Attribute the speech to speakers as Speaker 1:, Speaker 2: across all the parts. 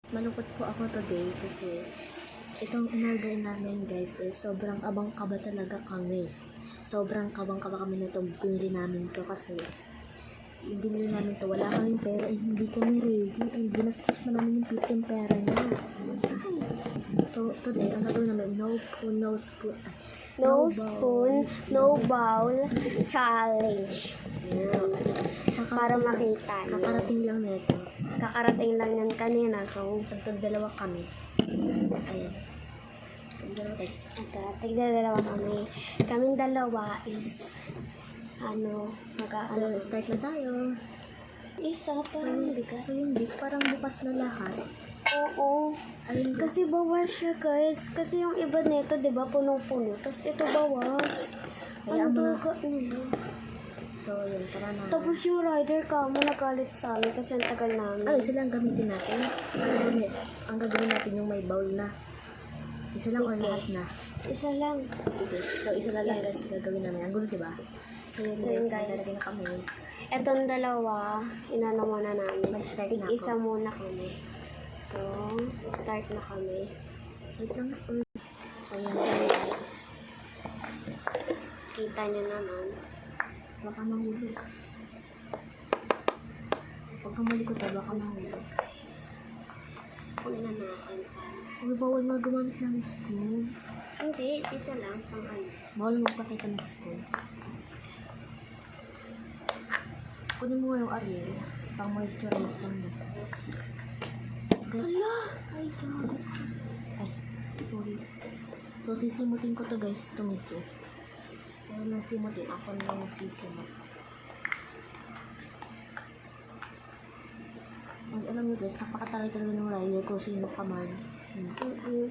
Speaker 1: Malungkot po ako today kasi itong in-order namin guys sobrang abang-kaba talaga kami. Sobrang kabang-kaba kami na ito. Pinili namin to kasi binili namin to. Wala kaming pera hindi kami ready. Ginastos pa namin yung pera niya. Ay. So today, ang gagawin namin, no spoon, no bowl challenge. So,
Speaker 2: Para makita niyo.
Speaker 1: Kakarating lang nito.
Speaker 2: Kakarating lang yan kanina. So,
Speaker 1: Dalawa kami. Ayan.
Speaker 2: ito, tigdadalawa kami. Kaming dalawa is,
Speaker 1: So, start na tayo.
Speaker 2: Isa, parang bigat.
Speaker 1: So, yung this, parang bukas na lahat.
Speaker 2: Oo.
Speaker 1: Ayun,
Speaker 2: Kasi bawas siya, guys. Kasi yung iba nito, di ba, puno-puno. Tapos ito bawas.
Speaker 1: Kaya
Speaker 2: Ano
Speaker 1: mga-
Speaker 2: talaga nila?
Speaker 1: So, yun, tara na.
Speaker 2: Tapos yung rider ka mo nagalit sa amin kasi ang tagal namin.
Speaker 1: Ano, isa lang gamitin natin? Ang gagawin natin yung may bowl na. Isa lang or
Speaker 2: Sige.
Speaker 1: lahat na?
Speaker 2: Isa lang.
Speaker 1: Sige. So, isa lang lang guys gagawin namin. Ang gulo, diba? So, yun
Speaker 2: So,
Speaker 1: guys,
Speaker 2: yun, guys.
Speaker 1: nalagay na kami.
Speaker 2: Etong dalawa, inano muna namin.
Speaker 1: Mag-start na ako.
Speaker 2: Isa muna kami. So, start na kami.
Speaker 1: Wait lang. So, yun
Speaker 2: Ayan, guys. Kita nyo naman.
Speaker 1: Baka mahulog. Pag kamalikot ka, baka mahulog.
Speaker 2: Spoon na natin.
Speaker 1: Uy, bawal nga gumamit ng spoon.
Speaker 2: Hindi, dito lang. Pang ano.
Speaker 1: Bawal magpakita ng spoon. Kunin mo nga yung Ariel. Pang moisturize lang mo. Guys.
Speaker 2: Hala!
Speaker 1: Ay, God. Ay, sorry. So, sisimutin ko to guys. Tumito. Pero nang simutin, ako na lang magsisimot. Ang alam nyo guys, napakataray talaga ng rider ko. Sino ka man.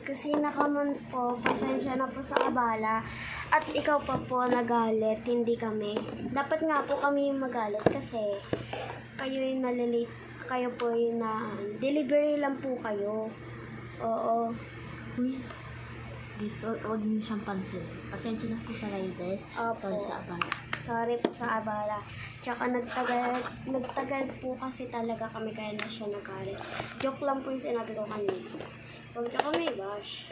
Speaker 2: Kasi nakaman po, pasensya na po sa abala. At ikaw pa po nagalit, hindi kami. Dapat nga po kami yung magalit kasi kayo yung nalilate, kayo po yung na delivery lang po kayo. Oo.
Speaker 1: Uy. Guys, huwag niyo siyang pansin. Pasensya na po sa rider.
Speaker 2: Opo.
Speaker 1: Sorry sa abala.
Speaker 2: Sorry po sa abala. Tsaka nagtagal po kasi talaga kami kaya na siya nagalit. Joke lang po yung sinabi ko kanina. Huwag niyo kami, bash.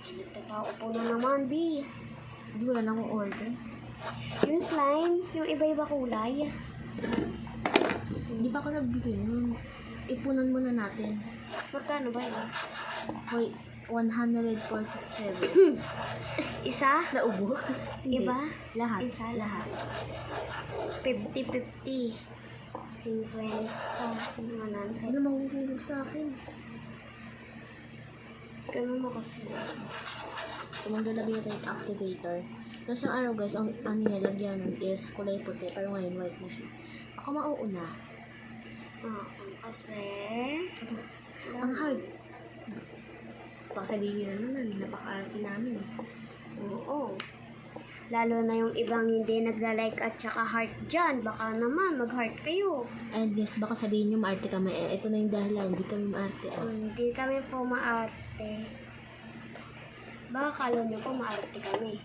Speaker 2: Nagtatao po na naman, B.
Speaker 1: Hindi, wala na akong order.
Speaker 2: Yung slime, yung iba-iba kulay.
Speaker 1: Hindi pa ako nagbigay nun. Ipunan muna natin.
Speaker 2: Magkano ba yun?
Speaker 1: Hoy, 147.
Speaker 2: Isa?
Speaker 1: Naubo? Hindi.
Speaker 2: Iba?
Speaker 1: Lahat.
Speaker 2: Isa?
Speaker 1: Lahat.
Speaker 2: 50-50. 50. 100.
Speaker 1: Ano mahuhulog sa akin?
Speaker 2: Ganun mo kasi.
Speaker 1: So, maglalagay na tayo ng activator. Tapos ang araw guys, ang nilagyan is kulay puti. Pero ngayon, white na siya. Ako mauuna.
Speaker 2: Kasi...
Speaker 1: Ang hard. Baka sabihin nyo naman, napaka-arte namin.
Speaker 2: Oo. Lalo na yung ibang hindi nagla-like at saka heart dyan. Baka naman, mag-heart kayo.
Speaker 1: And yes, baka sabihin nyo maarte kami. Ito na yung dahilan, hindi kami maarte.
Speaker 2: Hindi kami po maarte. Baka kala nyo po maarte kami.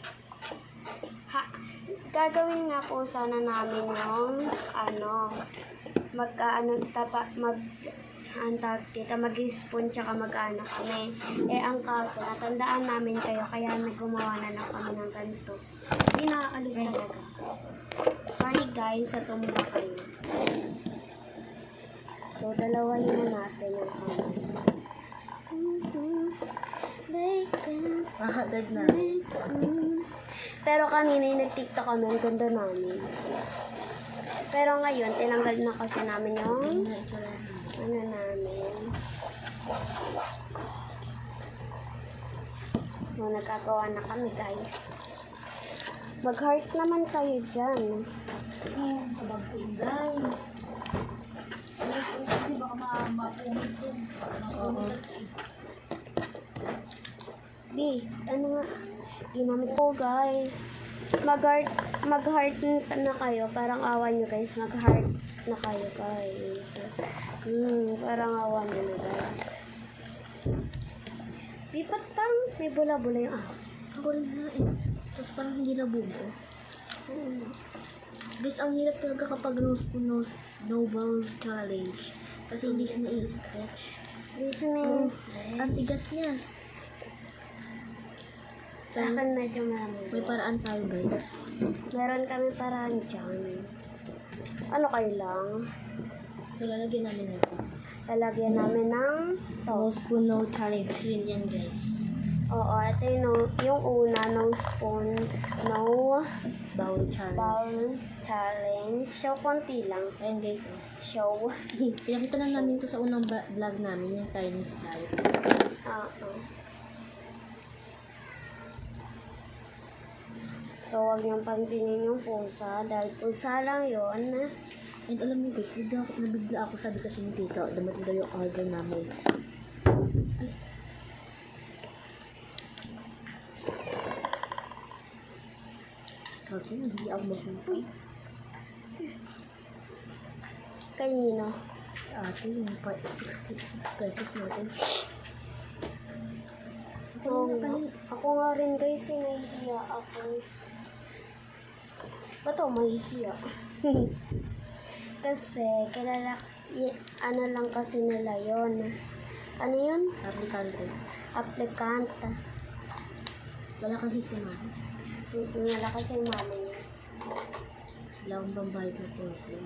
Speaker 2: Gagawin nga po sana namin yung mag-spoon tsaka mag-ano kami. Ang kaso, natandaan namin kayo, kaya naggumawa na lang kami ng ganito. Hindi nakakaloy talaga. Sorry guys, sa tumba kayo. So, dalawahin na natin yung kamay.
Speaker 1: Hard na.
Speaker 2: Pero kanina yung nag-tiktok kami, ang ganda namin. Pero ngayon, tinanggal na kasi namin yung namin. So, nagkagawa na kami, guys. Mag-heart naman kayo dyan.
Speaker 1: Sabag ko yung guys. Hindi baka mapumit yun. Oo.
Speaker 2: Ano nga? Ginamit ko, guys. Mag-heart na kayo. Parang awan nyo, guys. Mag-heart na kayo, guys. Parang awan nyo na, guys. Ba't parang may bula-bula yung
Speaker 1: Ako rin na eh. Tapos parang hindi nabubo. Guys, ang hirap talaga kapag no bowl challenge. Kasi hindi siya na-i-stretch.
Speaker 2: Hindi siya na-stretch.
Speaker 1: Ang tigas niya.
Speaker 2: Sa akin medyo marami.
Speaker 1: May paraan tayo, guys.
Speaker 2: Meron kami paraan dyan. Ano kayo lang?
Speaker 1: So, lalagyan namin ito.
Speaker 2: Lalagyan namin ng
Speaker 1: No spoon, no challenge rin yan, guys.
Speaker 2: Oo, ito yung una, no spoon, no
Speaker 1: Bowl challenge.
Speaker 2: bowl challenge. Show konti lang.
Speaker 1: Ayan, guys.
Speaker 2: Show.
Speaker 1: Pinakita na namin to sa unang vlog namin, yung tiny slide.
Speaker 2: Oo. So, wag niyong pansinin yung pusa. Dahil pusa lang yun.
Speaker 1: And alam niyo guys, nabigla ako, sabi kasi ni Tito, dumating daw yung order namin. Ay. Sabi, hindi ako magpunta.
Speaker 2: Kanino?
Speaker 1: Ate, yung 66 pesos natin.
Speaker 2: Oo nga. Ako nga rin guys, nahihiya ako. Ba't ako mahihiya? Kasi, ano lang kasi nila yon. Ano yun?
Speaker 1: Aplikante.
Speaker 2: Applicant.
Speaker 1: Wala kasi si Mama.
Speaker 2: Wala kasi yung mama niya.
Speaker 1: Wala akong pambayad na problem.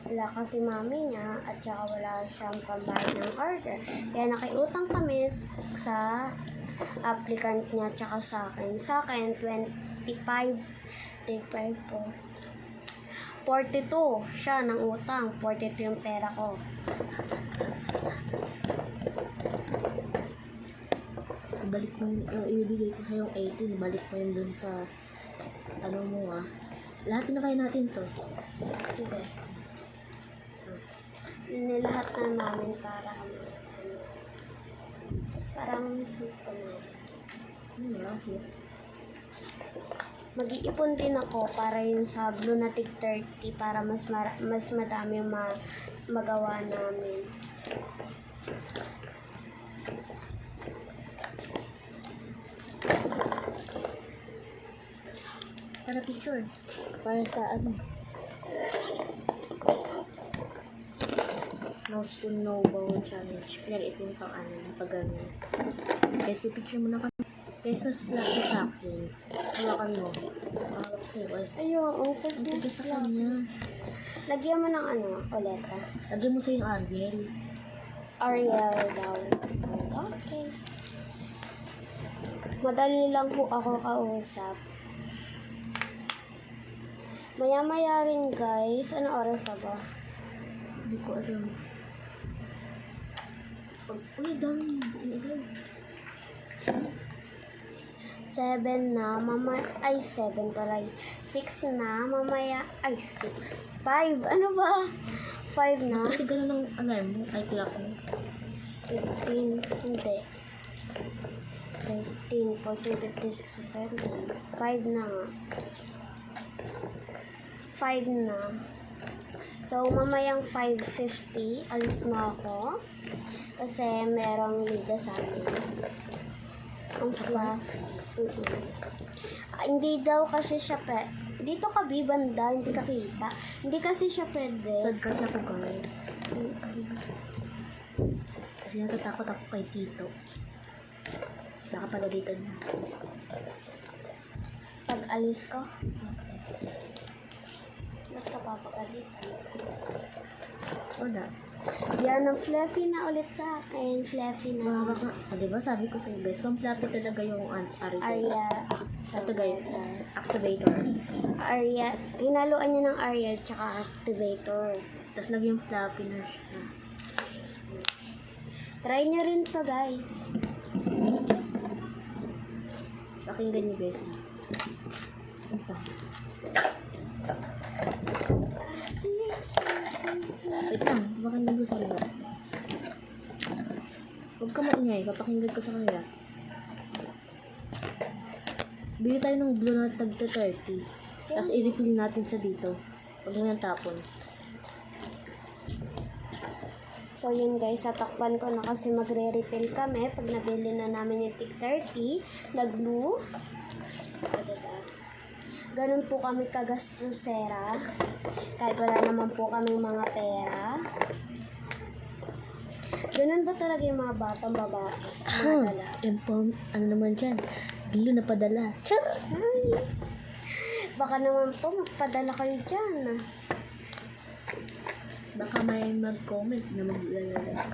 Speaker 2: Wala kasi mami niya at saka wala siyang pambayad ng order. Kaya nakiutang kami sa applicant niya at saka sa akin. Sa akin, 25 po. 42 siya ng utang. 42 yung pera ko.
Speaker 1: Ibalik mo yung ibibigay ko sa yung 18, ibalik mo yun dun sa ano mo Lahat na kaya natin to.
Speaker 2: Hindi. Nilahat na namin para parang gusto niya.
Speaker 1: Okay.
Speaker 2: Mag-iipon din ako para yung sa Lunatic 30 para mas madami yung magawa namin.
Speaker 1: Tara picture. Para sa ano? No spoon, no bowl challenge. Pero ito yung pang ano, pag ganyan. Guys, may picture mo na kami. Guys, mas laki sa akin. Hawakan mo. Hawak sa'yo, guys.
Speaker 2: Ayun,
Speaker 1: Ang tigas sa kanya.
Speaker 2: lagyan mo ng ano, oleta.
Speaker 1: Lagyan mo sa'yo yung Ariel.
Speaker 2: Ariel daw. Okay. Madali lang po ako kausap. Maya-maya rin guys. Ano oras na ba?
Speaker 1: Hindi ko alam. Uy, dami.
Speaker 2: 7 na, ay 7 pala. 6 na, mamaya, ay 6. 5, ano ba? 5 na.
Speaker 1: Kasi ganun ang alarm mo. Ay, clock mo.
Speaker 2: 15, hindi. 13, 14, 15, 16, 17. 5 na nga. 5 na. So, mamayang 5:50, alis na ako. Kasi merong liga sa amin. Ang sila. Hindi daw kasi siya dito ka banda, hindi ka kita. Hindi kasi siya pwede.
Speaker 1: Sad kasi ako, guys. Kasi natatakot ako kay Tito. Baka palalitan na.
Speaker 2: Pag alis ko, ba't ka papagalitan?
Speaker 1: Wala.
Speaker 2: Yan ang fluffy na ulit sa akin. Fluffy na.
Speaker 1: Baka, diba sabi ko sa'yo guys, pang-fluffy talaga yung Ariel.
Speaker 2: Ariel.
Speaker 1: Ito guys, activator.
Speaker 2: Ariel. Hinaluan niya ng Ariel tsaka activator.
Speaker 1: Tapos naging fluffy na siya.
Speaker 2: Try niyo rin to guys.
Speaker 1: Pakinggan nyo guys. Ito. Wait lang, pakinggan ko sa kanila. Huwag ka maingay, papakinggan ko sa kanila. Bili tayo ng blue na tagta 30. Tapos i-refill natin sa dito. Huwag mo yung tapon.
Speaker 2: So yun guys, tatakpan ko na kasi magre-refill kami pag nabili na namin yung tig 30 na glue. Ganun po kami kagastusera. Kahit wala naman po kaming mga pera. Ganun ba talaga yung mga batang babae? Mga dala?
Speaker 1: Ano naman dyan? Bilo na padala. Char!
Speaker 2: Ay, baka naman po magpadala kayo dyan.
Speaker 1: Baka may mag-comment na maglalala.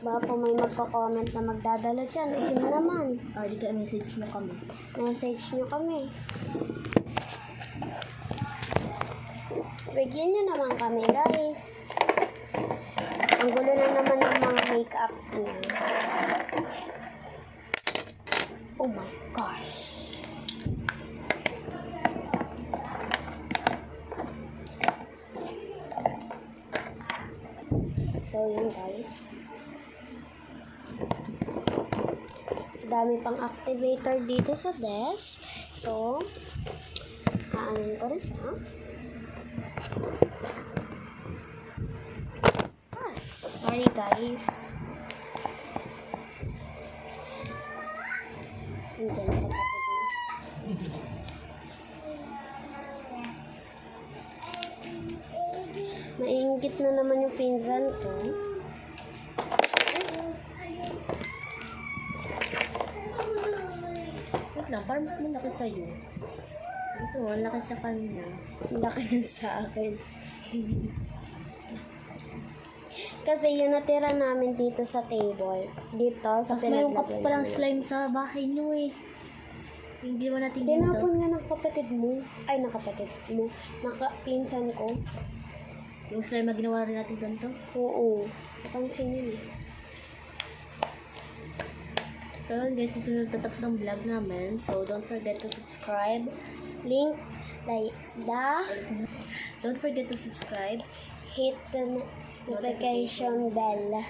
Speaker 2: Baka po may magko-comment na magdadala dyan. Eh, yun naman.
Speaker 1: Di ka message mo kami.
Speaker 2: Message nyo kami. Bigyan nyo naman kami, guys. Ang gulo na naman ng mga makeup niya. Oh my gosh. So, yun guys. Dami pang activator dito sa desk. So, aanin ko rin siya. Sorry guys. Andiyan pa tayo. Maingit na naman yung pinsan ko.
Speaker 1: Wait lang, parang mas malaki sa'yo. Gusto mo, laki sa kanya.
Speaker 2: Laki na sa akin. Kasi yung natira namin dito sa table. Dito, sa
Speaker 1: Tapos mayroon ka
Speaker 2: pinaglagyan
Speaker 1: palang
Speaker 2: namin.
Speaker 1: slime sa bahay niyo eh. Yung ginawa natin dito.
Speaker 2: Tinapon nga ng kapatid mo. Ay, ng kapatid mo. Pinsan ko.
Speaker 1: Yung slime na ginawa rin natin ganito.
Speaker 2: Oo. Pansin yun eh.
Speaker 1: So yun guys, dito na nagtatapos ang vlog namin. So don't forget to subscribe.
Speaker 2: Link,
Speaker 1: Don't forget to subscribe
Speaker 2: hit the notification bell.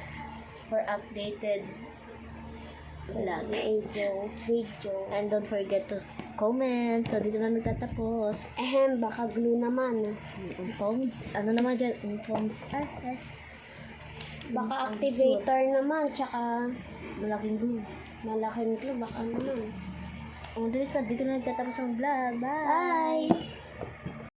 Speaker 1: for updated vlog.
Speaker 2: Video.
Speaker 1: And don't forget to comment. So dito na nagtatapos.
Speaker 2: Baka glue naman.
Speaker 1: Yung phones. Ano naman dyan? Yung phones.
Speaker 2: Baka activator naman, tsaka
Speaker 1: Malaking glue.
Speaker 2: malaking glue, baka naman.
Speaker 1: Dito na nagtatapos ang vlog. Bye!
Speaker 2: Bye!